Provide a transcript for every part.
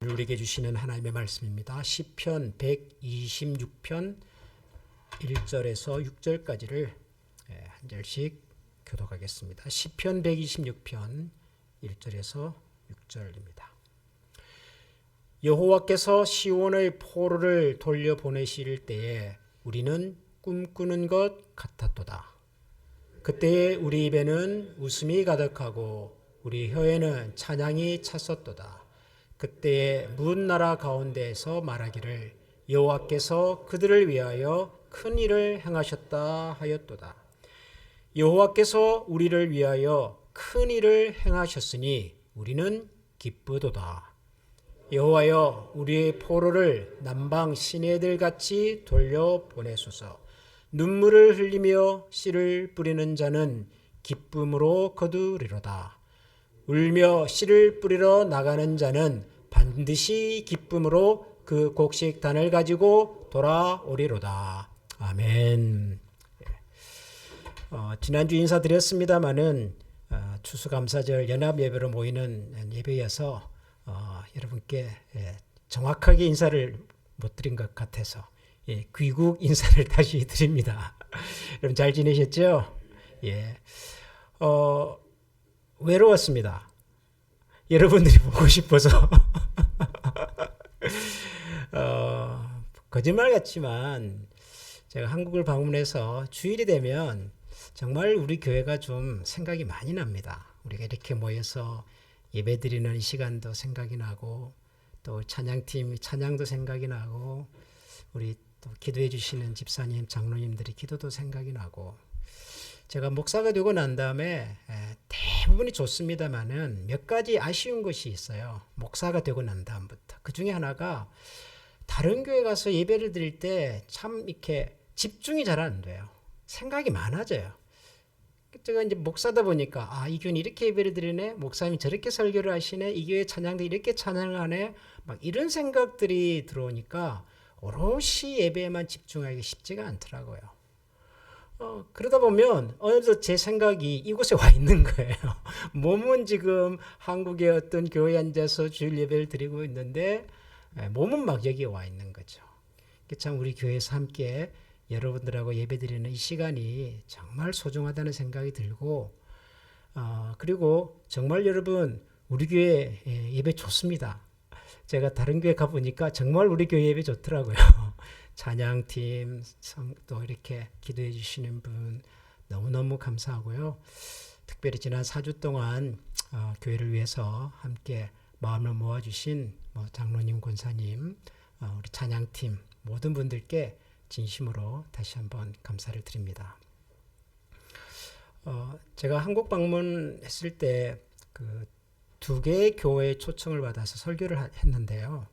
우리에게 주시는 하나님의 말씀입니다. 시편 126편 1절에서 6절까지를 한 절씩 교독하겠습니다. 시편 126편 1절에서 6절입니다. 여호와께서 시온의 포로를 돌려보내실 때에 우리는 꿈꾸는 것 같았도다. 그때에 우리 입에는 웃음이 가득하고 우리 혀에는 찬양이 찼었도다. 그때에 문 나라 가운데에서 말하기를 여호와께서 그들을 위하여 큰 일을 행하셨다 하였도다. 여호와께서 우리를 위하여 큰 일을 행하셨으니 우리는 기쁘도다. 여호와여 우리의 포로를 남방 시내들 같이 돌려보내소서. 눈물을 흘리며 씨를 뿌리는 자는 기쁨으로 거두리로다. 울며 씨를 뿌리러 나가는 자는 반드시 기쁨으로 그 곡식단을 가지고 돌아오리로다. 아멘. 지난주 인사드렸습니다마는 추수감사절 연합예배로 모이는 예배여서 여러분께 정확하게 인사를 못 드린 것 같아서 귀국 인사를 다시 드립니다. 여러분 잘 지내셨죠? 외로웠습니다. 여러분들이 보고 싶어서 거짓말 같지만 제가 한국을 방문해서 주일이 되면 정말 우리 교회가 좀 생각이 많이 납니다. 우리가 이렇게 모여서 예배드리는 이 시간도 생각이 나고 또 찬양팀 찬양도 생각이 나고 우리 또 기도해 주시는 집사님 장로님들이 기도도 생각이 나고 제가 목사가 되고 난 다음에 대부분이 좋습니다만은 몇 가지 아쉬운 것이 있어요. 목사가 되고 난 다음부터. 그 중에 하나가 다른 교회 가서 예배를 드릴 때 참 이렇게 집중이 잘 안 돼요. 생각이 많아져요. 제가 이제 목사다 보니까 이 교회는 이렇게 예배를 드리네. 목사님이 저렇게 설교를 하시네. 이 교회 찬양도 이렇게 찬양을 하네. 막 이런 생각들이 들어오니까 오롯이 예배에만 집중하기 쉽지가 않더라고요. 그러다 보면 어느덧 제 생각이 이곳에 와 있는 거예요. 몸은 지금 한국의 어떤 교회에 앉아서 주일 예배를 드리고 있는데 몸은 막 여기에 와 있는 거죠. 참 우리 교회에서 함께 여러분들하고 예배 드리는 이 시간이 정말 소중하다는 생각이 들고 그리고 정말 여러분 우리 교회 예배 좋습니다. 제가 다른 교회 가보니까 정말 우리 교회 예배 좋더라고요. 찬양팀 또 이렇게 기도해 주시는 분 너무너무 감사하고요. 특별히 지난 4주 동안 교회를 위해서 함께 마음을 모아주신 장로님, 권사님, 우리 찬양팀 모든 분들께 진심으로 다시 한번 감사를 드립니다. 제가 한국 방문했을 때 그 2개의 교회에 초청을 받아서 설교를 했는데요.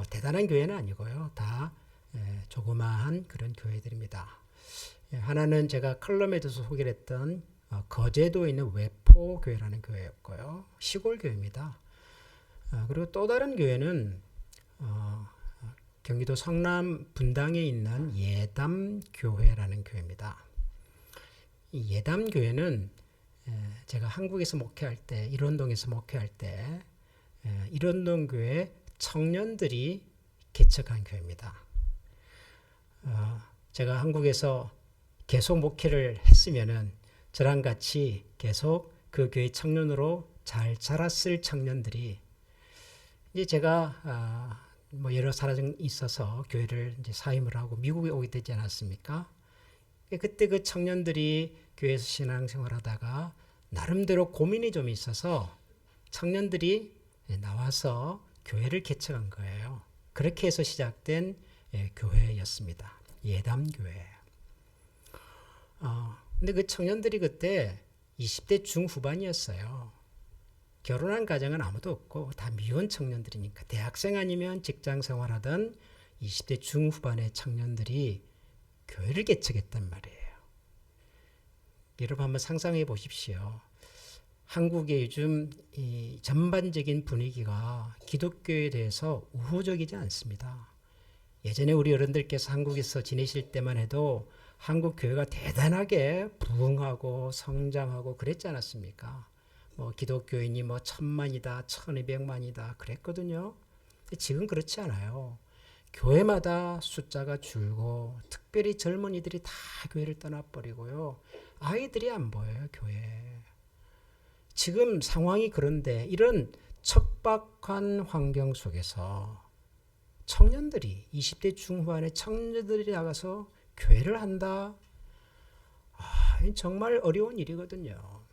대단한 교회는 아니고요. 다 조그마한 그런 교회들입니다. 하나는 제가 컬럼에도 소개를 했던 거제도에 있는 외포교회라는 교회였고요. 시골 교회입니다. 그리고 또 다른 교회는 경기도 성남 분당에 있는 예담교회라는 교회입니다. 이 예담교회는 제가 한국에서 목회할 때, 일원동에서 목회할 때 일원동교회 청년들이 개척한 교회입니다. 제가 한국에서 계속 목회를 했으면은 저랑 같이 계속 그 교회 청년으로 잘 자랐을 청년들이 이제 제가 여러 사정이 있어서 교회를 이제 사임을 하고 미국에 오게 되지 않았습니까? 그때 그 청년들이 교회에서 신앙생활하다가 나름대로 고민이 좀 있어서 청년들이 나와서 교회를 개척한 거예요. 그렇게 해서 시작된 교회였습니다. 예담교회. 근데 그 청년들이 그때 20대 중후반이었어요. 결혼한 가정은 아무도 없고 다 미혼 청년들이니까 대학생 아니면 직장 생활하던 20대 중후반의 청년들이 교회를 개척했단 말이에요. 여러분 한번 상상해 보십시오. 한국의 요즘 이 전반적인 분위기가 기독교에 대해서 우호적이지 않습니다. 예전에 우리 어른들께서 한국에서 지내실 때만 해도 한국 교회가 대단하게 부흥하고 성장하고 그랬지 않았습니까? 기독교인이 1000만이다, 1200만이다 그랬거든요. 근데 지금 그렇지 않아요. 교회마다 숫자가 줄고 특별히 젊은이들이 다 교회를 떠나버리고요. 아이들이 안 보여요, 교회에. 지금 상황이 그런데 이런 척박한 환경 속에서 청년들이 20대 중후반의 청년들이 나가서 교회를 한다. 정말 어려운 일이거든요.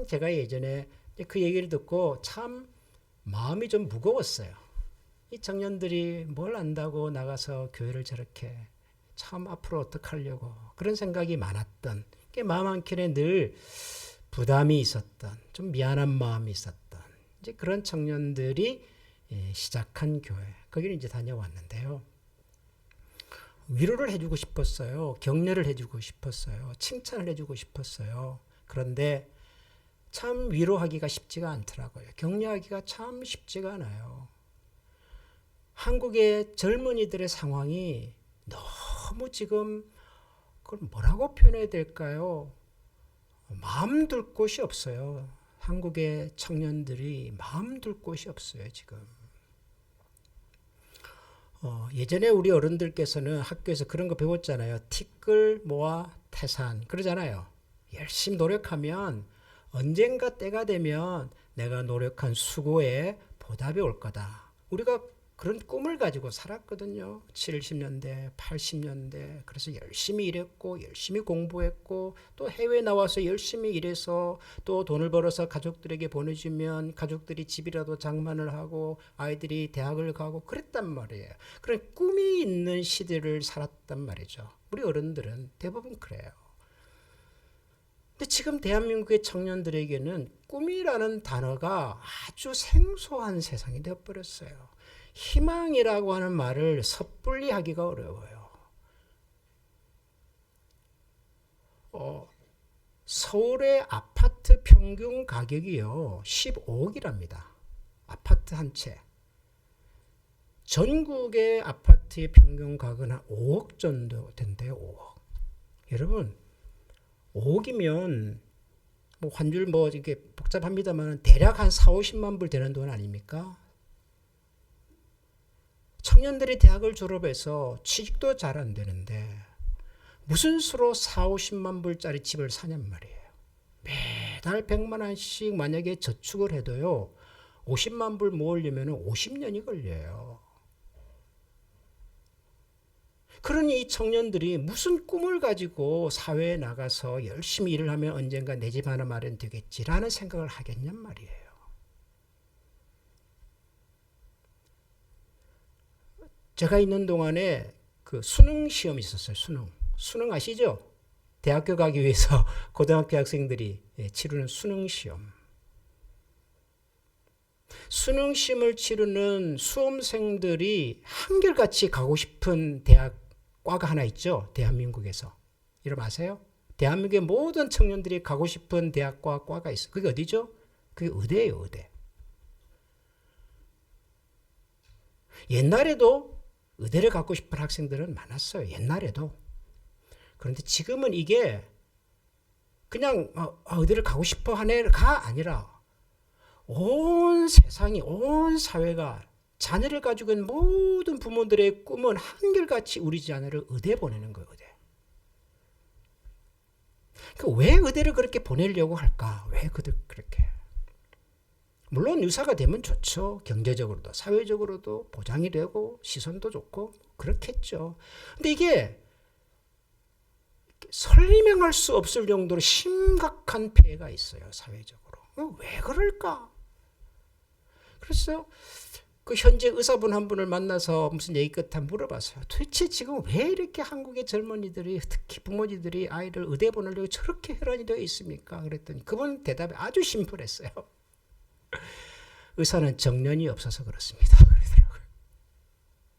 제가 예전에 그 얘기를 듣고 참 마음이 좀 무거웠어요. 이 청년들이 뭘 안다고 나가서 교회를 저렇게 참 앞으로 어떡하려고 그런 생각이 많았던 게 마음 한켠에 늘 부담이 있었던 좀 미안한 마음이 있었던 이제 그런 청년들이 시작한 교회 거기를 이제 다녀왔는데요. 위로를 해주고 싶었어요. 격려를 해주고 싶었어요. 칭찬을 해주고 싶었어요. 그런데 참 위로하기가 쉽지가 않더라고요. 격려하기가 참 쉽지가 않아요. 한국의 젊은이들의 상황이 너무 지금 그걸 뭐라고 표현해야 될까요? 마음 둘 곳이 없어요. 한국의 청년들이 마음 둘 곳이 없어요, 지금. 예전에 우리 어른들께서는 학교에서 그런 거 배웠잖아요. 티끌 모아 태산 그러잖아요. 열심히 노력하면 언젠가 때가 되면 내가 노력한 수고에 보답이 올 거다. 우리가 그런 꿈을 가지고 살았거든요. 70년대, 80년대. 그래서 열심히 일했고 열심히 공부했고 또 해외 나와서 열심히 일해서 또 돈을 벌어서 가족들에게 보내주면 가족들이 집이라도 장만을 하고 아이들이 대학을 가고 그랬단 말이에요. 그런 꿈이 있는 시대를 살았단 말이죠. 우리 어른들은 대부분 그래요. 근데 지금 대한민국의 청년들에게는 꿈이라는 단어가 아주 생소한 세상이 되어버렸어요. 희망이라고 하는 말을 섣불리 하기가 어려워요. 서울의 아파트 평균 가격이요 15억이랍니다. 아파트 한 채. 전국의 아파트의 평균 가격은 한 5억 정도 된대요. 5억. 여러분 5억이면 뭐 환율 뭐 이렇게 복잡합니다만 대략 한 4, 50만 불 되는 돈 아닙니까? 청년들이 대학을 졸업해서 취직도 잘 안 되는데 무슨 수로 4, 50만 불짜리 집을 사냔 말이에요. 매달 100만 원씩 만약에 저축을 해도요. 50만 불 모으려면 50년이 걸려요. 그러니 이 청년들이 무슨 꿈을 가지고 사회에 나가서 열심히 일을 하면 언젠가 내 집 하나 마련되겠지라는 생각을 하겠냔 말이에요. 제가 있는 동안에 그 수능 시험이 있었어요. 수능 아시죠? 대학교 가기 위해서 고등학교 학생들이 치르는 수능 시험. 수능 시험을 치르는 수험생들이 한결같이 가고 싶은 대학과가 하나 있죠. 대한민국에서. 여러분 아세요? 대한민국의 모든 청년들이 가고 싶은 과가 있어요. 그게 어디죠? 그게 의대예요. 의대. 옛날에도 의대를 갖고 싶은 학생들은 많았어요. 옛날에도. 그런데 지금은 이게 그냥 의대를 가고 싶어 하네가 아니라 온 세상이 온 사회가 자녀를 가지고 있는 모든 부모들의 꿈은 한결같이 우리 자녀를 의대 보내는 거예요. 의대. 왜 의대를 그렇게 보내려고 할까? 왜 그렇게? 물론 의사가 되면 좋죠. 경제적으로도 사회적으로도 보장이 되고 시선도 좋고 그렇겠죠. 근데 이게 설명할 수 없을 정도로 심각한 폐해가 있어요. 사회적으로. 왜 그럴까? 그래서 그 현재 의사분 한 분을 만나서 무슨 얘기 끝에 물어봤어요. 도대체 지금 왜 이렇게 한국의 젊은이들이 특히 부모님들이 아이를 의대 보내려고 저렇게 혈안이 되어 있습니까? 그랬더니 그분 대답이 아주 심플했어요. 의사는 정년이 없어서 그렇습니다. 그러더라고요.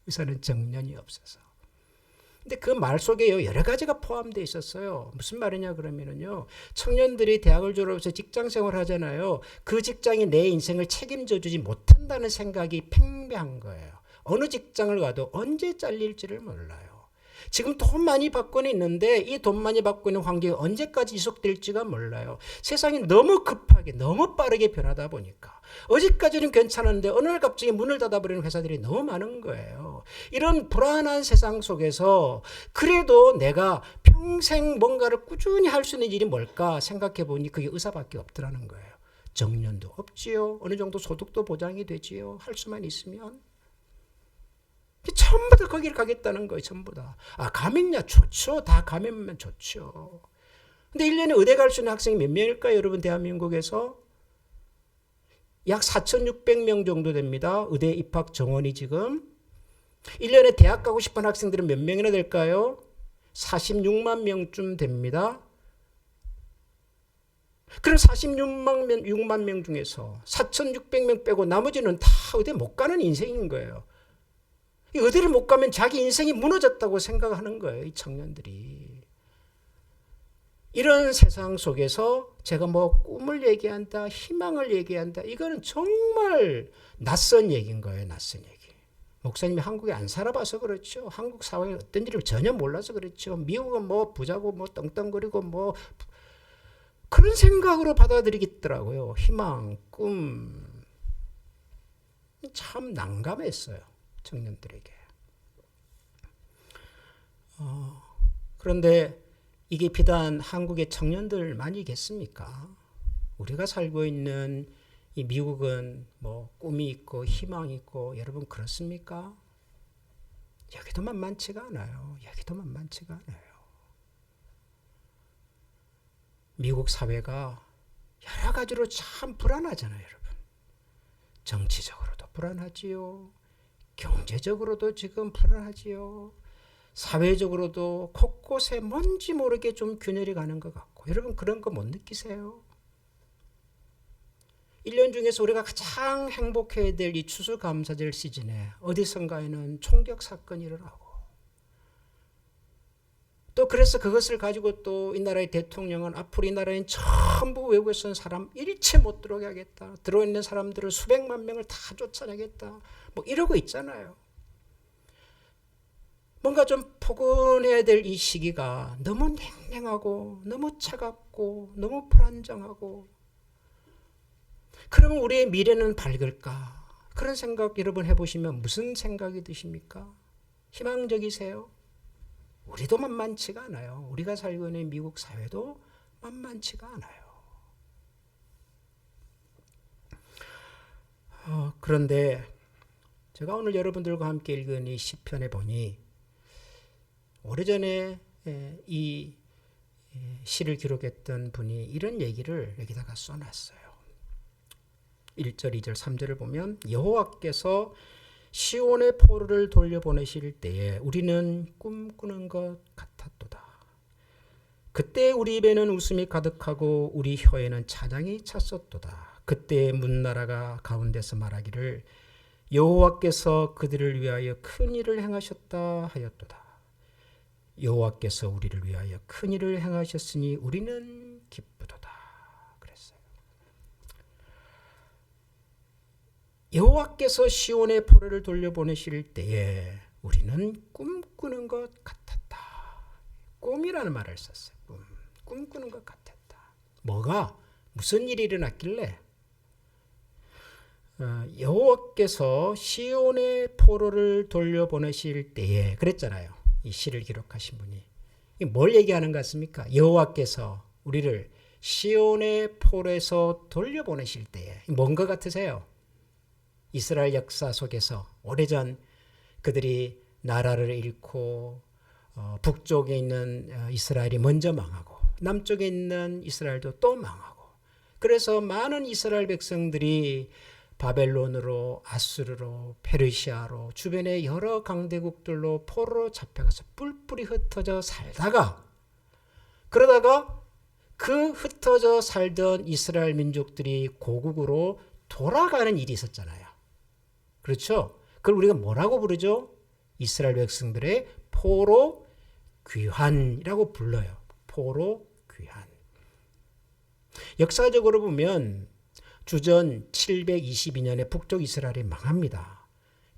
의사는 정년이 없어서. 근데 그 말 속에 여러 가지가 포함되어 있었어요. 무슨 말이냐 그러면은요. 청년들이 대학을 졸업해서 직장 생활을 하잖아요. 그 직장이 내 인생을 책임져 주지 못한다는 생각이 팽배한 거예요. 어느 직장을 가도 언제 잘릴지를 몰라요. 지금 돈 많이 받고는 있는데 이 돈 많이 받고 있는 환경이 언제까지 지속될지가 몰라요. 세상이 너무 급하게 너무 빠르게 변하다 보니까 어제까지는 괜찮은데 어느 날 갑자기 문을 닫아버리는 회사들이 너무 많은 거예요. 이런 불안한 세상 속에서 그래도 내가 평생 뭔가를 꾸준히 할 수 있는 일이 뭘까 생각해 보니 그게 의사밖에 없더라는 거예요. 정년도 없지요. 어느 정도 소득도 보장이 되지요. 할 수만 있으면. 전부 다 거기를 가겠다는 거예요. 전부 다. 가면야 좋죠. 다 가면면 좋죠. 근데 1년에 의대 갈 수 있는 학생이 몇 명일까요? 여러분 대한민국에서? 약 4,600명 정도 됩니다. 의대 입학 정원이 지금. 1년에 대학 가고 싶은 학생들은 몇 명이나 될까요? 46만 명쯤 됩니다. 그럼 46만 명 중에서 4,600명 빼고 나머지는 다 의대 못 가는 인생인 거예요. 의대를 못 가면 자기 인생이 무너졌다고 생각하는 거예요. 이 청년들이. 이런 세상 속에서 제가 뭐 꿈을 얘기한다, 희망을 얘기한다. 이거는 정말 낯선 얘기인 거예요. 낯선 얘기. 목사님이 한국에 안 살아봐서 그렇죠. 한국 사회에 어떤 일을 전혀 몰라서 그렇죠. 미국은 뭐 부자고 뭐 떵떵거리고 뭐 그런 생각으로 받아들이겠더라고요. 희망, 꿈. 참 난감했어요. 청년들에게. 그런데 이게 비단 한국의 청년들만이겠습니까? 우리가 살고 있는 이 미국은 뭐 꿈이 있고 희망이 있고 여러분 그렇습니까? 여기도 만만치가 않아요. 여기도 만만치가 않아요. 미국 사회가 여러 가지로 참 불안하잖아요, 여러분. 정치적으로도 불안하지요. 경제적으로도 지금 불안하지요. 사회적으로도 곳곳에 뭔지 모르게 좀 균열이 가는 것 같고 여러분 그런 거 못 느끼세요? 1년 중에서 우리가 가장 행복해야 될 이 추수감사절 시즌에 어디선가에는 총격 사건이 일어나고 또 그래서 그것을 가지고 또 이 나라의 대통령은 앞으로 이 나라엔 전부 외국에서 온 사람 일체 못 들어오게 하겠다. 들어있는 사람들을 수백만 명을 다 쫓아내겠다. 뭐 이러고 있잖아요. 뭔가 좀 포근해야 될 이 시기가 너무 냉랭하고 너무 차갑고 너무 불안정하고 그러면 우리의 미래는 밝을까? 그런 생각 여러분 해보시면 무슨 생각이 드십니까? 희망적이세요? 우리도 만만치가 않아요. 우리가 살고 있는 미국 사회도 만만치가 않아요. 그런데 제가 오늘 여러분들과 함께 읽은 이 시편에 보니 오래전에 이 시를 기록했던 분이 이런 얘기를 여기다가 써놨어요. 1절, 2절, 3절을 보면 여호와께서 시온의 포로를 돌려보내실 때에 우리는 꿈꾸는 것 같았도다. 그때 우리 입에는 웃음이 가득하고 우리 혀에는 찬양이 찼었도다. 그때 문나라가 가운데서 말하기를 여호와께서 그들을 위하여 큰 일을 행하셨다 하였도다. 여호와께서 우리를 위하여 큰 일을 행하셨으니 우리는 기쁘도다. 그랬어요. 여호와께서 시온의 포로를 돌려보내실 때에 우리는 꿈꾸는 것 같았다. 꿈이라는 말을 썼어요. 꿈꾸는 것 같았다. 뭐가? 무슨 일이 일어났길래? 여호와께서 시온의 포로를 돌려보내실 때에 그랬잖아요. 이 시를 기록하신 분이. 뭘 얘기하는 것 같습니까? 여호와께서 우리를 시온의 포로에서 돌려보내실 때에 뭔 것 같으세요? 이스라엘 역사 속에서 오래전 그들이 나라를 잃고 북쪽에 있는 이스라엘이 먼저 망하고 남쪽에 있는 이스라엘도 또 망하고 그래서 많은 이스라엘 백성들이 바벨론으로 아수르로 페르시아로 주변의 여러 강대국들로 포로로 잡혀가서 뿔뿔이 흩어져 살다가 그러다가 그 흩어져 살던 이스라엘 민족들이 고국으로 돌아가는 일이 있었잖아요. 그렇죠? 그걸 우리가 뭐라고 부르죠? 이스라엘 백성들의 포로 귀환이라고 불러요. 포로 귀환. 역사적으로 보면 주전 722년에 북쪽 이스라엘이 망합니다.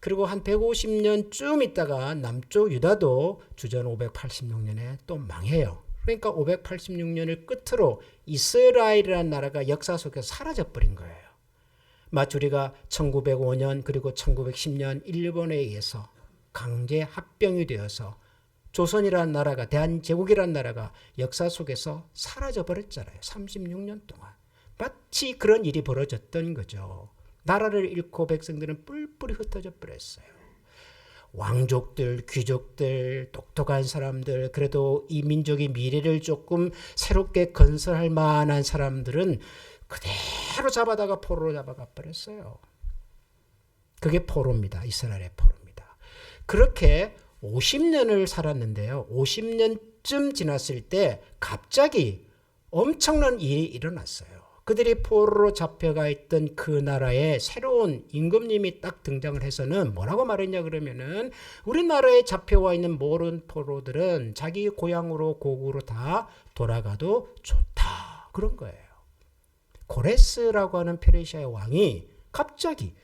그리고 한 150년쯤 있다가 남쪽 유다도 주전 586년에 또 망해요. 그러니까 586년을 끝으로 이스라엘이라는 나라가 역사 속에서 사라져버린 거예요. 마치 우리가 1905년 그리고 1910년 일본에 의해서 강제 합병이 되어서 조선이라는 나라가, 대한제국이라는 나라가 역사 속에서 사라져버렸잖아요. 36년 동안. 마치 그런 일이 벌어졌던 거죠. 나라를 잃고 백성들은 뿔뿔이 흩어져 버렸어요. 왕족들, 귀족들, 똑똑한 사람들, 그래도 이 민족의 미래를 조금 새롭게 건설할 만한 사람들은 그대로 잡아다가 포로로 잡아가 버렸어요. 그게 포로입니다. 이스라엘의 포로입니다. 그렇게 50년을 살았는데요. 50년쯤 지났을 때 갑자기 엄청난 일이 일어났어요. 그들이 포로로 잡혀가 있던 그 나라에 새로운 임금님이 딱 등장을 해서는 뭐라고 말했냐 그러면은 우리나라에 잡혀와 있는 모든 포로들은 자기 고향으로 고국으로 다 돌아가도 좋다. 그런 거예요. 고레스라고 하는 페르시아의 왕이 갑자기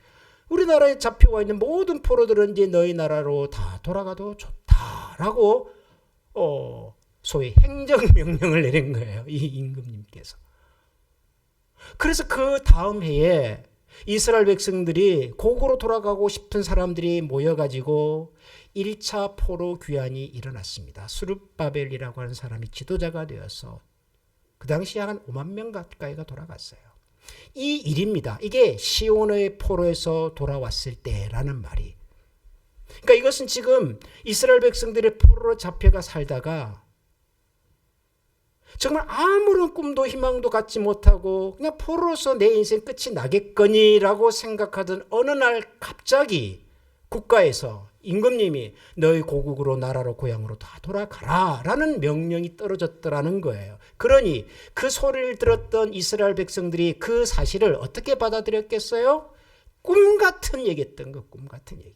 우리나라에 잡혀와 있는 모든 포로들은 이제 너희 나라로 다 돌아가도 좋다라고 소위 행정명령을 내린 거예요. 이 임금님께서. 그래서 그 다음 해에 이스라엘 백성들이 고국으로 돌아가고 싶은 사람들이 모여가지고 1차 포로 귀환이 일어났습니다. 수룹바벨이라고 하는 사람이 지도자가 되어서 그 당시에 한 5만 명 가까이가 돌아갔어요. 이 일입니다. 이게 시온의 포로에서 돌아왔을 때라는 말이. 그러니까 이것은 지금 이스라엘 백성들의 포로로 잡혀가 살다가 정말 아무런 꿈도 희망도 갖지 못하고 그냥 포로로서 내 인생 끝이 나겠거니라고 생각하던 어느 날 갑자기 국가에서 임금님이 너희 고국으로 나라로 고향으로 다 돌아가라 라는 명령이 떨어졌더라는 거예요. 그러니 그 소리를 들었던 이스라엘 백성들이 그 사실을 어떻게 받아들였겠어요? 꿈 같은 얘기였던 거, 꿈 같은 얘기.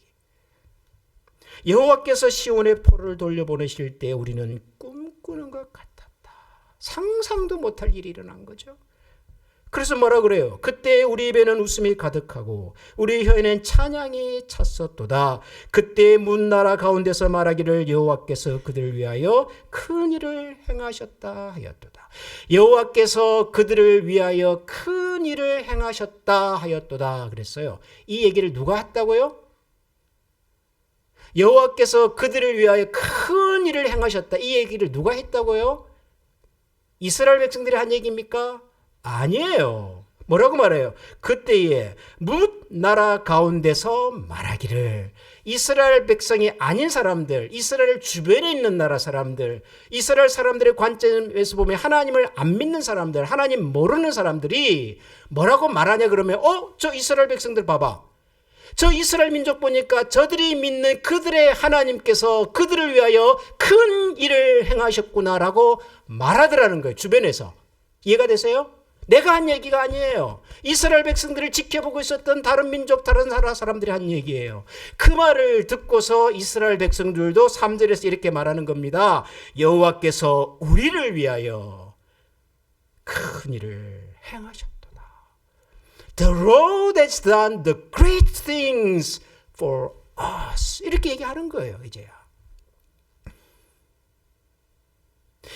여호와께서 시온의 포로를 돌려보내실 때 우리는 꿈꾸는 것 같았다. 상상도 못할 일이 일어난 거죠. 그래서 뭐라 그래요? 그때 우리 입에는 웃음이 가득하고 우리 혀에는 찬양이 찼었도다. 그때 문나라 가운데서 말하기를 여호와께서 그들을 위하여 큰 일을 행하셨다 하였도다. 여호와께서 그들을 위하여 큰 일을 행하셨다 하였도다 그랬어요. 이 얘기를 누가 했다고요? 여호와께서 그들을 위하여 큰 일을 행하셨다. 이 얘기를 누가 했다고요? 이스라엘 백성들이 한 얘기입니까? 아니에요. 뭐라고 말해요? 그때에 뭇 나라 가운데서 말하기를 이스라엘 백성이 아닌 사람들, 이스라엘 주변에 있는 나라 사람들, 이스라엘 사람들의 관점에서 보면 하나님을 안 믿는 사람들, 하나님 모르는 사람들이 뭐라고 말하냐 그러면 저 이스라엘 백성들 봐봐. 저 이스라엘 민족 보니까 저들이 믿는 그들의 하나님께서 그들을 위하여 큰 일을 행하셨구나라고 말하더라는 거예요. 주변에서. 이해가 되세요? 내가 한 얘기가 아니에요. 이스라엘 백성들을 지켜보고 있었던 다른 민족, 다른 나라 사람들이 한 얘기예요. 그 말을 듣고서 이스라엘 백성들도 3절에서 이렇게 말하는 겁니다. 여호와께서 우리를 위하여 큰 일을 행하셨다. The Lord has done the great things for us. 이렇게 얘기하는 거예요, 이제야.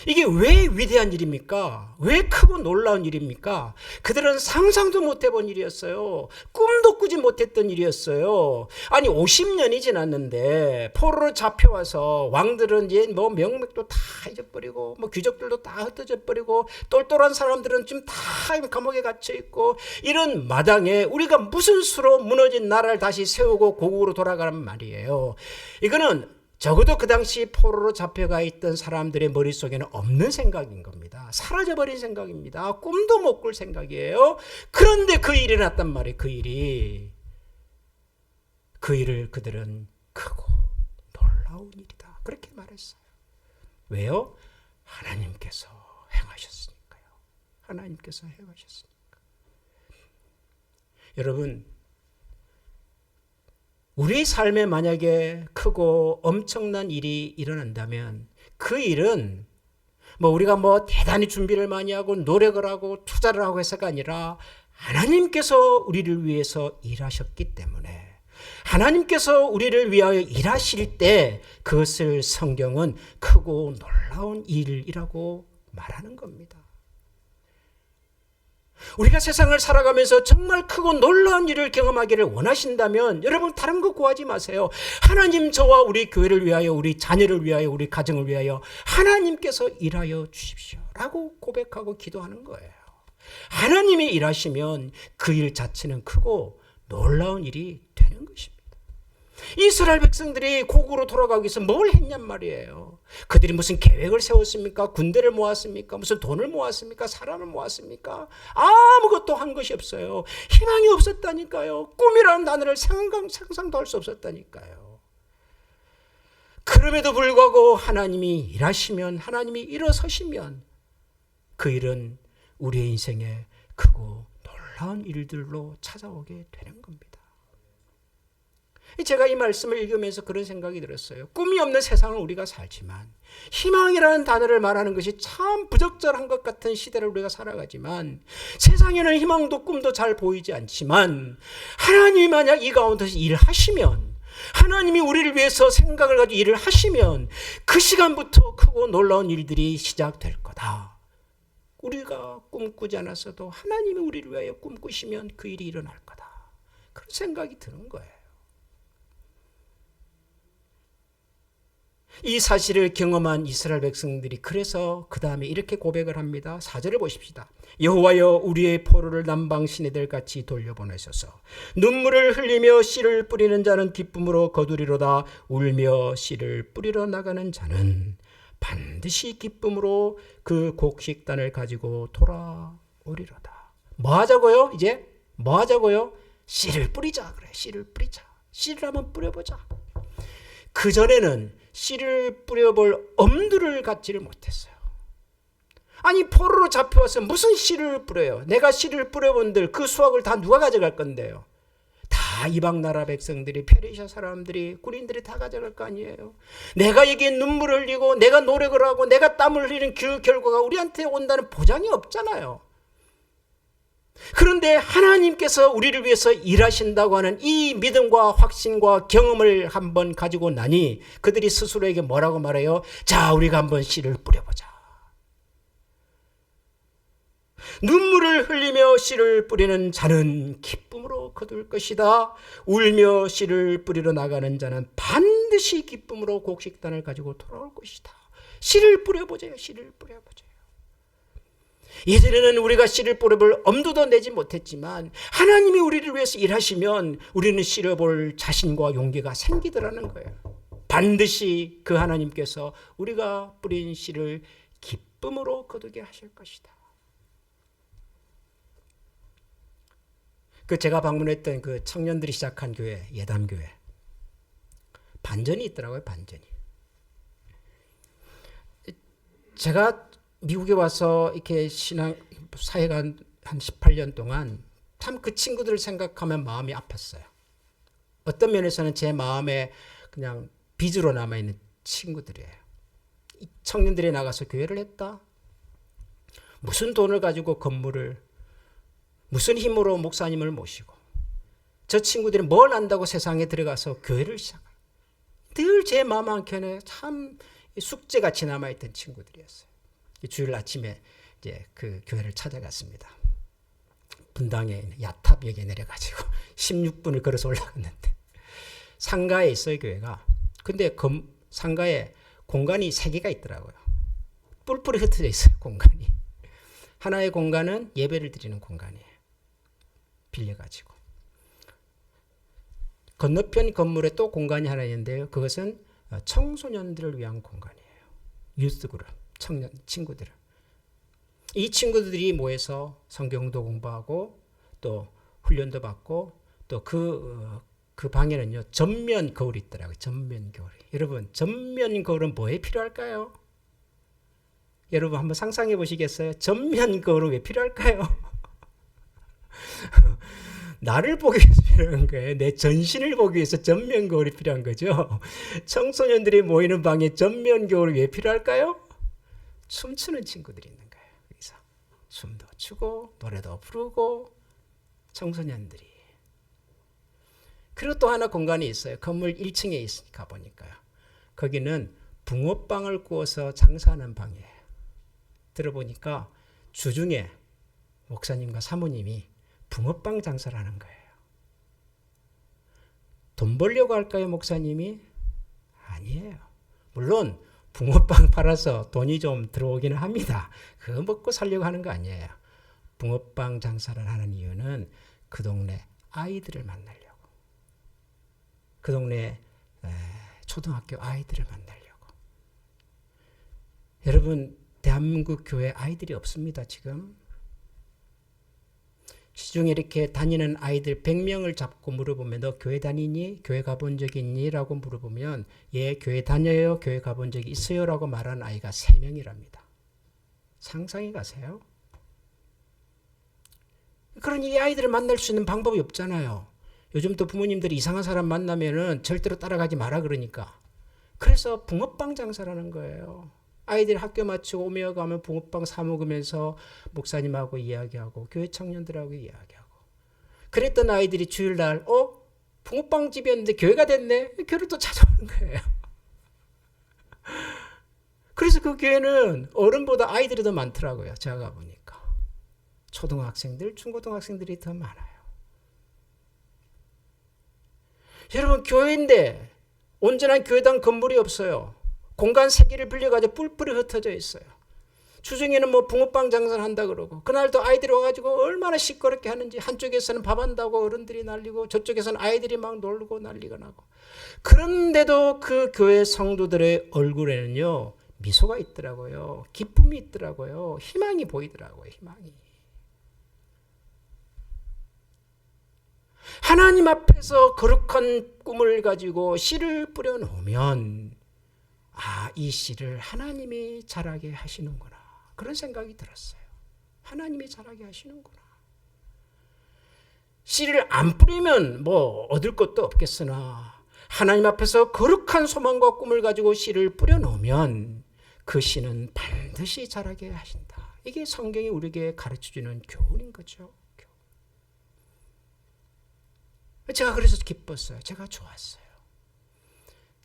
이게 왜 위대한 일입니까? 왜 크고 놀라운 일입니까? 그들은 상상도 못 해본 일이었어요. 꿈도 꾸지 못했던 일이었어요. 아니 50년이 지났는데 포로로 잡혀와서 왕들은 이제 뭐 명맥도 다 잊어버리고 뭐 귀족들도 다 흩어져 버리고 똘똘한 사람들은 지금 다 감옥에 갇혀 있고 이런 마당에 우리가 무슨 수로 무너진 나라를 다시 세우고 고국으로 돌아가란 말이에요. 이거는 적어도 그 당시 포로로 잡혀가 있던 사람들의 머릿속에는 없는 생각인 겁니다. 사라져버린 생각입니다. 꿈도 못 꿀 생각이에요. 그런데 그 일이 났단 말이에요. 그 일을 그들은 크고 놀라운 일이다. 그렇게 말했어요. 왜요? 하나님께서 행하셨으니까요. 하나님께서 행하셨으니까. 여러분, 우리 삶에 만약에 크고 엄청난 일이 일어난다면 그 일은 우리가 대단히 준비를 많이 하고 노력을 하고 투자를 하고 해서가 아니라 하나님께서 우리를 위해서 일하셨기 때문에 하나님께서 우리를 위하여 일하실 때 그것을 성경은 크고 놀라운 일이라고 말하는 겁니다. 우리가 세상을 살아가면서 정말 크고 놀라운 일을 경험하기를 원하신다면 여러분 다른 거 구하지 마세요. 하나님 저와 우리 교회를 위하여, 우리 자녀를 위하여, 우리 가정을 위하여 하나님께서 일하여 주십시오 라고 고백하고 기도하는 거예요. 하나님이 일하시면 그 일 자체는 크고 놀라운 일이 되는 것입니다. 이스라엘 백성들이 고국으로 돌아가기 위해서 뭘 했냔 말이에요. 그들이 무슨 계획을 세웠습니까? 군대를 모았습니까? 무슨 돈을 모았습니까? 사람을 모았습니까? 아무것도 한 것이 없어요. 희망이 없었다니까요. 꿈이라는 단어를 상상도 할 수 없었다니까요. 그럼에도 불구하고 하나님이 일하시면, 하나님이 일어서시면 그 일은 우리의 인생에 크고 놀라운 일들로 찾아오게 되는 겁니다. 제가 이 말씀을 읽으면서 그런 생각이 들었어요. 꿈이 없는 세상을 우리가 살지만 희망이라는 단어를 말하는 것이 참 부적절한 것 같은 시대를 우리가 살아가지만 세상에는 희망도 꿈도 잘 보이지 않지만 하나님이 만약 이 가운데서 일하시면, 하나님이 우리를 위해서 생각을 가지고 일을 하시면 그 시간부터 크고 놀라운 일들이 시작될 거다. 우리가 꿈꾸지 않았어도 하나님이 우리를 위하여 꿈꾸시면 그 일이 일어날 거다. 그런 생각이 드는 거예요. 이 사실을 경험한 이스라엘 백성들이 그래서 그 다음에 이렇게 고백을 합니다. 4절을 보십시다. 여호와여 우리의 포로를 남방 시내들 같이 돌려보내소서. 눈물을 흘리며 씨를 뿌리는 자는 기쁨으로 거두리로다. 울며 씨를 뿌리러 나가는 자는 반드시 기쁨으로 그 곡식단을 가지고 돌아오리로다. 뭐 하자고요? 이제 뭐 하자고요? 씨를 뿌리자. 그래, 씨를 뿌리자. 씨를 한번 뿌려보자. 그전에는 씨를 뿌려볼 엄두를 갖지를 못했어요. 아니 포로로 잡혀와서 무슨 씨를 뿌려요? 내가 씨를 뿌려본들 그 수확을 다 누가 가져갈 건데요? 다 이방 나라 백성들이, 페르시아 사람들이, 군인들이 다 가져갈 거 아니에요. 내가 여기에 눈물을 흘리고 내가 노력을 하고 내가 땀을 흘리는 그 결과가 우리한테 온다는 보장이 없잖아요. 그런데 하나님께서 우리를 위해서 일하신다고 하는 이 믿음과 확신과 경험을 한번 가지고 나니 그들이 스스로에게 뭐라고 말해요? 자, 우리가 한번 씨를 뿌려보자. 눈물을 흘리며 씨를 뿌리는 자는 기쁨으로 거둘 것이다. 울며 씨를 뿌리러 나가는 자는 반드시 기쁨으로 곡식단을 가지고 돌아올 것이다. 씨를 뿌려보자요. 씨를 뿌려보자요. 예전에는 우리가 씨를 뿌려볼 엄두도 내지 못했지만 하나님이 우리를 위해서 일하시면 우리는 씨를 볼 자신과 용기가 생기더라는 거예요. 반드시 그 하나님께서 우리가 뿌린 씨를 기쁨으로 거두게 하실 것이다. 그 제가 방문했던 그 청년들이 시작한 교회, 예담교회. 반전이 있더라고요, 반전이. 제가 미국에 와서 이렇게 신앙 사회가 한 18년 동안 참 그 친구들을 생각하면 마음이 아팠어요. 어떤 면에서는 제 마음에 그냥 빚으로 남아있는 친구들이에요. 이 청년들이 나가서 교회를 했다. 무슨 돈을 가지고 건물을, 무슨 힘으로 목사님을 모시고, 저 친구들이 뭘 안다고 세상에 들어가서 교회를 시작해요. 늘 제 마음 한켠에 참 숙제같이 남아있던 친구들이었어요. 주일 아침에 이제 그 교회를 찾아갔습니다. 분당에 야탑역에 내려가지고 16분을 걸어서 올라갔는데 상가에 있어요, 교회가. 근데 상가에 공간이 3개가 있더라고요. 뿔뿔이 흩어져 있어요, 공간이. 하나의 공간은 예배를 드리는 공간이에요. 빌려가지고. 건너편 건물에 또 공간이 하나 있는데요. 그것은 청소년들을 위한 공간이에요. 유스 그룹. 청년 친구들. 이 친구들이 모여서 성경도 공부하고 또 훈련도 받고 또 그 방에는요 전면 거울이 있더라고요. 전면 거울이. 여러분 전면 거울은 뭐에 필요할까요? 여러분 한번 상상해 보시겠어요? 전면 거울은 왜 필요할까요? 나를 보기 위해서 필요한 거예요. 내 전신을 보기 위해서 전면 거울이 필요한 거죠. 청소년들이 모이는 방에 전면 거울이 왜 필요할까요? 춤추는 친구들이 있는 거예요. 그래서 춤도 추고 노래도 부르고 청소년들이. 그리고 또 하나 공간이 있어요. 건물 1층에 있으니까 보니까요. 거기는 붕어빵을 구워서 장사하는 방이에요. 들어보니까 주중에 목사님과 사모님이 붕어빵 장사를 하는 거예요. 돈 벌려고 할까요, 목사님이? 아니에요. 물론 붕어빵 팔아서 돈이 좀 들어오기는 합니다. 그거 먹고 살려고 하는 거 아니에요. 붕어빵 장사를 하는 이유는 그 동네 아이들을 만나려고. 그 동네 초등학교 아이들을 만나려고. 여러분, 대한민국 교회 아이들이 없습니다, 지금. 시중에 이렇게 다니는 아이들 100명을 잡고 물어보면 너 교회 다니니? 교회 가본 적 있니? 라고 물어보면 예, 교회 다녀요. 교회 가본 적이 있어요. 라고 말하는 아이가 3명이랍니다. 상상해 가세요. 그러니 이 아이들을 만날 수 있는 방법이 없잖아요. 요즘 또 부모님들이 이상한 사람 만나면은 절대로 따라가지 마라 그러니까. 그래서 붕어빵 장사라는 거예요. 아이들 학교 마치고 오며 가면 붕어빵 사 먹으면서 목사님하고 이야기하고 교회 청년들하고 이야기하고. 그랬던 아이들이 주일날 붕어빵 집이었는데 교회가 됐네. 교회를 또 찾아오는 거예요. 그래서 그 교회는 어른보다 아이들이 더 많더라고요. 제가 가보니까. 초등학생들, 중고등학생들이 더 많아요. 여러분, 교회인데 온전한 교회당 건물이 없어요. 공간 3개를 빌려가지고 뿔뿔이 흩어져 있어요. 주중에는 뭐 붕어빵 장사를 한다 그러고 그날도 아이들이 와가지고 얼마나 시끄럽게 하는지 한쪽에서는 밥 한다고 어른들이 난리고 저쪽에서는 아이들이 막 놀고 난리가 나고 그런데도 그 교회 성도들의 얼굴에는요 미소가 있더라고요. 기쁨이 있더라고요. 희망이 보이더라고요. 희망이. 하나님 앞에서 거룩한 꿈을 가지고 씨를 뿌려놓으면 이 씨를 하나님이 자라게 하시는구나. 그런 생각이 들었어요. 하나님이 자라게 하시는구나. 씨를 안 뿌리면 뭐 얻을 것도 없겠으나 하나님 앞에서 거룩한 소망과 꿈을 가지고 씨를 뿌려놓으면 그 씨는 반드시 자라게 하신다. 이게 성경이 우리에게 가르쳐주는 교훈인 거죠. 제가 그래서 기뻤어요. 제가 좋았어요.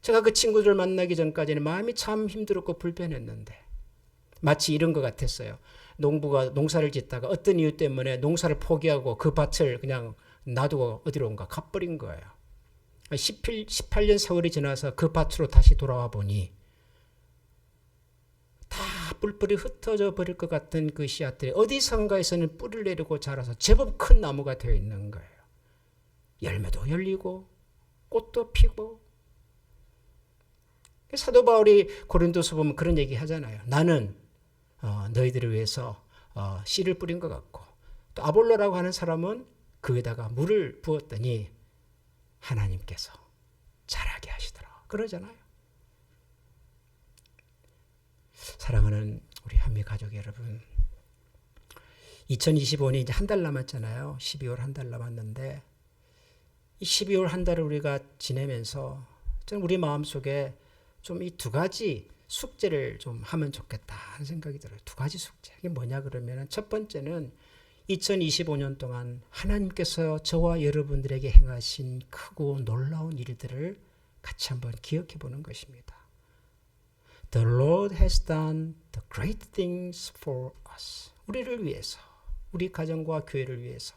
제가 그 친구들 만나기 전까지는 마음이 참 힘들었고 불편했는데 마치 이런 것 같았어요. 농부가 농사를 짓다가 어떤 이유 때문에 농사를 포기하고 그 밭을 그냥 놔두고 어디로 온가 가버린 거예요. 18년 세월이 지나서 그 밭으로 다시 돌아와 보니 다 뿔뿔이 흩어져 버릴 것 같은 그 씨앗들이 어디선가에서는 뿌리를 내리고 자라서 제법 큰 나무가 되어 있는 거예요. 열매도 열리고 꽃도 피고. 사도 바울이 고린도서 보면 그런 얘기 하잖아요. 나는 너희들을 위해서 씨를 뿌린 것 같고 또 아볼로라고 하는 사람은 그 위에다가 물을 부었더니 하나님께서 자라게 하시더라. 그러잖아요. 사랑하는 우리 한미 가족 여러분, 2025년이 이제 한 달 남았잖아요. 12월 한 달 남았는데 이 12월 한 달을 우리가 지내면서 저는 우리 마음속에 좀 이 2가지 숙제를 좀 하면 좋겠다 하는 생각이 들어요. 2가지 숙제. 이게 뭐냐 그러면 첫 번째는 2025년 동안 하나님께서 저와 여러분들에게 행하신 크고 놀라운 일들을 같이 한번 기억해 보는 것입니다. The Lord has done the great things for us. 우리를 위해서, 우리 가정과 교회를 위해서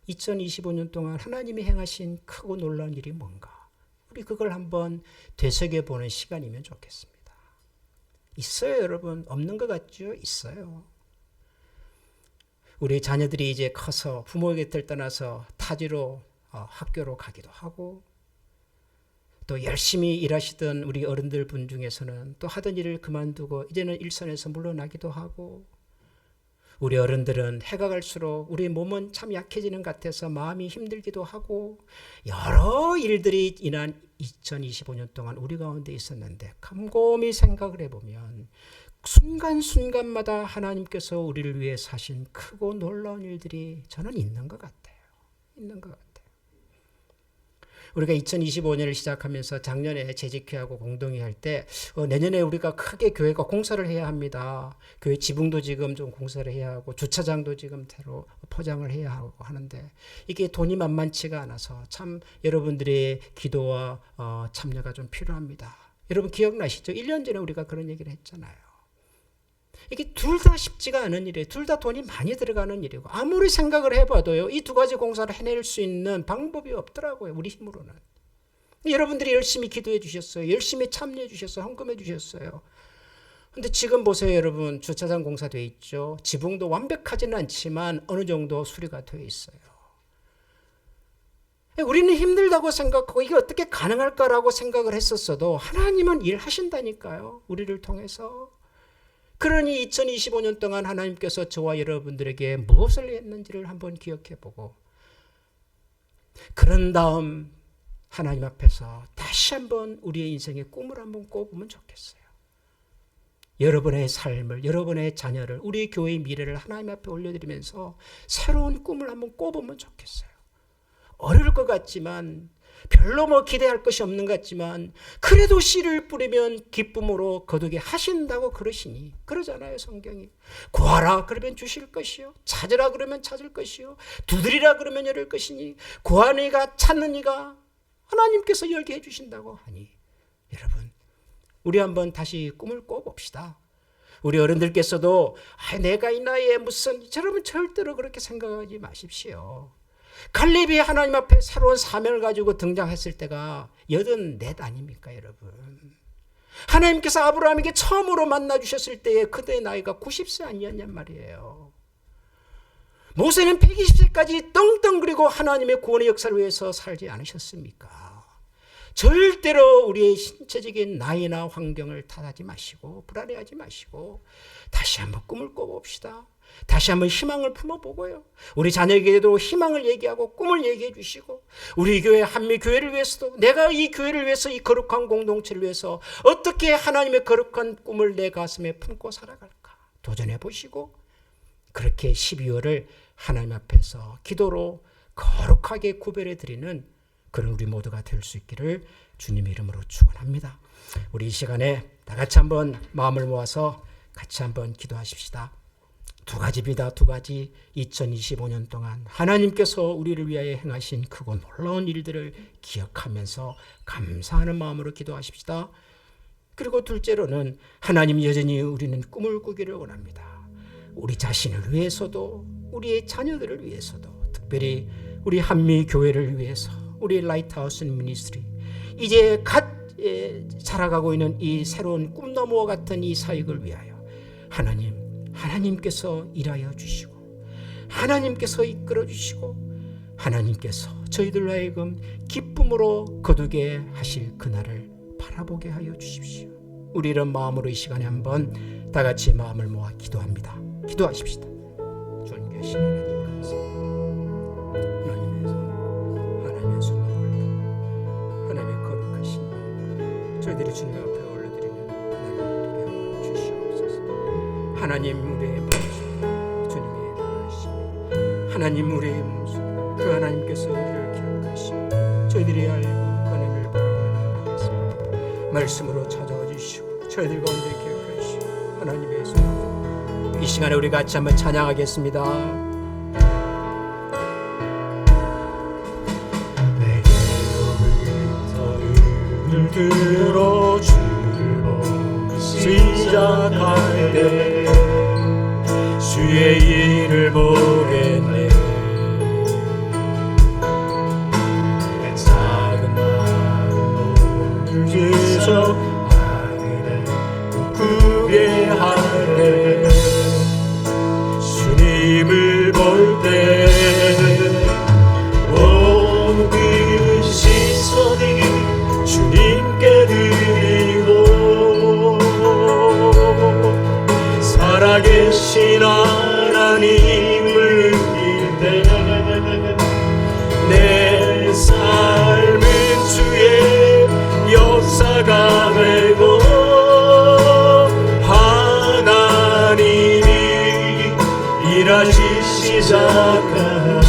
2025년 동안 하나님이 행하신 크고 놀라운 일이 뭔가 우리 그걸 한번 되새겨보는 시간이면 좋겠습니다. 있어요, 여러분. 없는 것 같죠? 있어요. 우리 자녀들이 이제 커서 부모 곁을 떠나서 타지로 학교로 가기도 하고 또 열심히 일하시던 우리 어른들 분 중에서는 또 하던 일을 그만두고 이제는 일선에서 물러나기도 하고 우리 어른들은 해가 갈수록 우리 몸은 참 약해지는 것 같아서 마음이 힘들기도 하고 여러 일들이 지난 2025년 동안 우리 가운데 있었는데 곰곰이 생각을 해보면 순간순간마다 하나님께서 우리를 위해 사신 크고 놀라운 일들이 저는 있는 것 같아요. 있는 것 같아요. 우리가 2025년을 시작하면서 작년에 재직회하고 공동회 할 때 내년에 우리가 크게 교회가 공사를 해야 합니다. 교회 지붕도 지금 좀 공사를 해야 하고 주차장도 지금 새로 포장을 해야 하고 하는데 이게 돈이 만만치가 않아서 참 여러분들의 기도와 참여가 좀 필요합니다. 여러분 기억나시죠? 1년 전에 우리가 그런 얘기를 했잖아요. 이게 둘 다 쉽지가 않은 일이에요. 둘 다 돈이 많이 들어가는 일이고 아무리 생각을 해봐도요. 이 두 가지 공사를 해낼 수 있는 방법이 없더라고요. 우리 힘으로는. 여러분들이 열심히 기도해 주셨어요. 열심히 참여해 주셨어요. 헌금해 주셨어요. 근데 지금 보세요. 여러분 주차장 공사돼 있죠. 지붕도 완벽하지는 않지만 어느 정도 수리가 되어 있어요. 우리는 힘들다고 생각하고 이게 어떻게 가능할까라고 생각을 했었어도 하나님은 일하신다니까요. 우리를 통해서. 그러니 2025년 동안 하나님께서 저와 여러분들에게 무엇을 했는지를 한번 기억해보고 그런 다음 하나님 앞에서 다시 한번 우리의 인생의 꿈을 한번 꿔보면 좋겠어요. 여러분의 삶을, 여러분의 자녀를, 우리 교회의 미래를 하나님 앞에 올려드리면서 새로운 꿈을 한번 꿔보면 좋겠어요. 어려울 것 같지만 별로 기대할 것이 없는 것 같지만 그래도 씨를 뿌리면 기쁨으로 거두게 하신다고 그러시니 그러잖아요. 성경이. 구하라 그러면 주실 것이요 찾으라 그러면 찾을 것이요 두드리라 그러면 열릴 것이니 구하는 이가 찾는 이가 하나님께서 열게 해주신다고 하니 여러분 우리 한번 다시 꿈을 꿔봅시다. 우리 어른들께서도 내가 이 나이에 무슨 여러분 절대로 그렇게 생각하지 마십시오. 갈렙이 하나님 앞에 새로운 사명을 가지고 등장했을 때가 84 아닙니까 여러분. 하나님께서 아브라함에게 처음으로 만나주셨을 때에 그때의 나이가 90세 아니었냔 말이에요. 모세는 120세까지 떵떵거리고 하나님의 구원의 역사를 위해서 살지 않으셨습니까? 절대로 우리의 신체적인 나이나 환경을 탓하지 마시고 불안해하지 마시고 다시 한번 꿈을 꿔봅시다. 다시 한번 희망을 품어보고요. 우리 자녀에게도 희망을 얘기하고 꿈을 얘기해 주시고 우리 교회 한미교회를 위해서도 내가 이 교회를 위해서 이 거룩한 공동체를 위해서 어떻게 하나님의 거룩한 꿈을 내 가슴에 품고 살아갈까 도전해 보시고 그렇게 12월을 하나님 앞에서 기도로 거룩하게 구별해 드리는 그런 우리 모두가 될 수 있기를 주님의 이름으로 축원합니다. 우리 이 시간에 다 같이 한번 마음을 모아서 같이 한번 기도하십시다. 두 가지입니다. 두 가지. 2025년 동안 하나님께서 우리를 위하여 행하신 크고 놀라운 일들을 기억하면서 감사하는 마음으로 기도하십시다. 그리고 둘째로는 하나님 여전히 우리는 꿈을 꾸기를 원합니다. 우리 자신을 위해서도 우리의 자녀들을 위해서도 특별히 우리 한미교회를 위해서 우리 라이트하우스 미니스트리 이제 갓 자라가고 있는 이 새로운 꿈나무와 같은 이 사역을 위하여 하나님께서 일하여 주시고 하나님께서 이끌어 주시고 하나님께서 저희들로 하여금 기쁨으로 거두게 하실 그날을 바라보게 하여 주십시오. 우리 이런 마음으로 이 시간에 한번 다 같이 마음을 모아 기도합니다. 기도하십시다. 존귀하신 하나님 감사합니다. 하나님의 수고를 하나님의 거룩하신 마음 저희들이 주님 앞에 올려드리는 하나님을 되게 주시옵소서. 하나님 우리의 모습 주님의 나라심 하나님 우리의 모습 그 하나님께서 우리를 기억하시고 저희들이 알고 하나님을 바라보는 하나님께서 말씀으로 찾아와 주시고 저희들 가운데 기억하시고 하나님의 손 이 시간에 우리 같이 한번 찬양하겠습니다. 내게 오늘 들어 주를 시작할 때 주의 일을 보겠네. 작은 마음으로 주셔 하늘에 꿈꾸게 하네. 주님을 볼 때 온 그 시선이 주님께 드리고 살아계신 하나님을 느낄 때 내 삶은 주의 역사가 되고 하나님이 일하시 시작하네.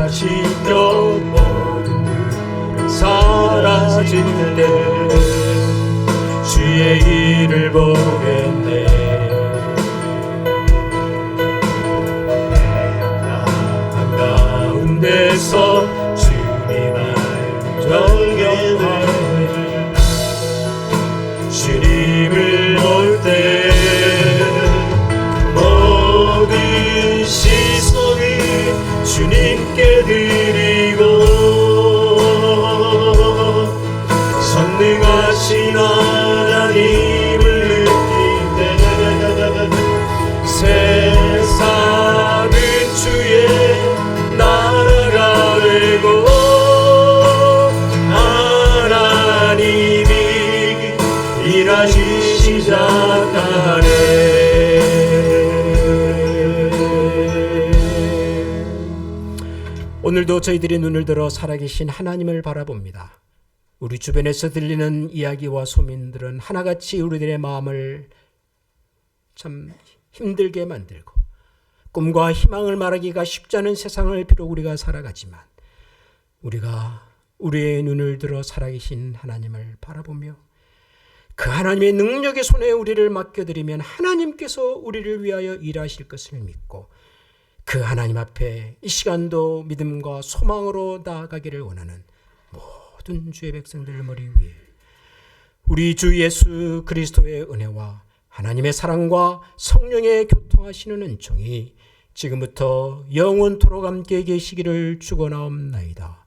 변화시켜 모든 그 사라질 때 주의 일을 보겠네. 내 한가운데서 주님을 경외하네. 주님을 볼 때 모든 시선을 주님께 드리고 선능하신 하나님을 느낄 때 세상은 주의 나라가 되고 하나님이 일하시 시작하네. 오늘도 저희들이 눈을 들어 살아계신 하나님을 바라봅니다. 우리 주변에서 들리는 이야기와 소문들은 하나같이 우리들의 마음을 참 힘들게 만들고 꿈과 희망을 말하기가 쉽지 않은 세상을 비록 우리가 살아가지만 우리가 우리의 눈을 들어 살아계신 하나님을 바라보며 그 하나님의 능력의 손에 우리를 맡겨드리면 하나님께서 우리를 위하여 일하실 것을 믿고 그 하나님 앞에 이 시간도 믿음과 소망으로 나아가기를 원하는 모든 주의 백성들 머리 위에 우리 주 예수 그리스도의 은혜와 하나님의 사랑과 성령의 교통하시는 은총이 지금부터 영원토록 함께 계시기를 축원하옵나이다.